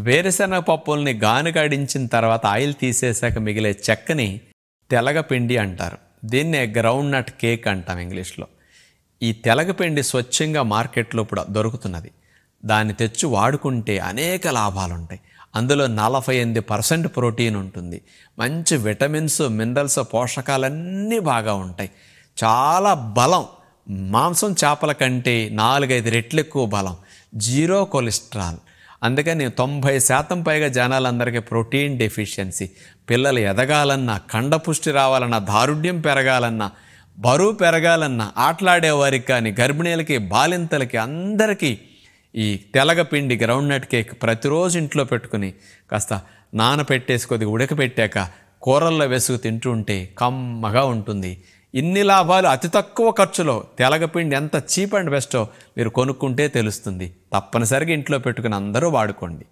వేరుశనగ పప్పుల్ని గానుగాడించిన తర్వాత ఆయిల్ తీసేశాక మిగిలే చెక్కని తెలగపిండి అంటారు. దీన్నే గ్రౌండ్ నట్ కేక్ అంటాం ఇంగ్లీష్లో. ఈ తెలగపిండి స్వచ్ఛంగా మార్కెట్లో ఇప్పుడు దొరుకుతున్నది. దాన్ని తెచ్చి వాడుకుంటే అనేక లాభాలు ఉంటాయి. అందులో 48% ప్రోటీన్ ఉంటుంది. మంచి విటమిన్స్, మినరల్స్, పోషకాలన్నీ బాగా ఉంటాయి. చాలా బలం. మాంసం చేపల కంటే 4-5 రెట్లు ఎక్కువ బలం. Zero cholesterol. అందుకని 90% పైగా జనాలందరికీ ప్రోటీన్ డెఫిషియన్సీ. పిల్లలు ఎదగాలన్నా, కండపుష్టి రావాలన్నా, దారుఢ్యం పెరగాలన్నా, బరువు పెరగాలన్నా, ఆటలాడేవారికి కానీ, గర్భిణీలకి, బాలింతలకి అందరికీ ఈ తెలగపిండి గ్రౌండ్ నట్ కేక్ ప్రతిరోజు ఇంట్లో పెట్టుకుని కాస్త నానపెట్టేసి కొద్దిగా ఉడకపెట్టాక కూరల్లో వేసుకు తింటూ ఉంటే కమ్మగా ఉంటుంది. ఇన్ని లాభాలు అతి తక్కువ ఖర్చులో తెలగపిండి ఎంత చీప్ అండ్ బెస్టో మీరు కొనుక్కుంటే తెలుస్తుంది. తప్పనిసరిగా ఇంట్లో పెట్టుకుని అందరూ వాడుకోండి.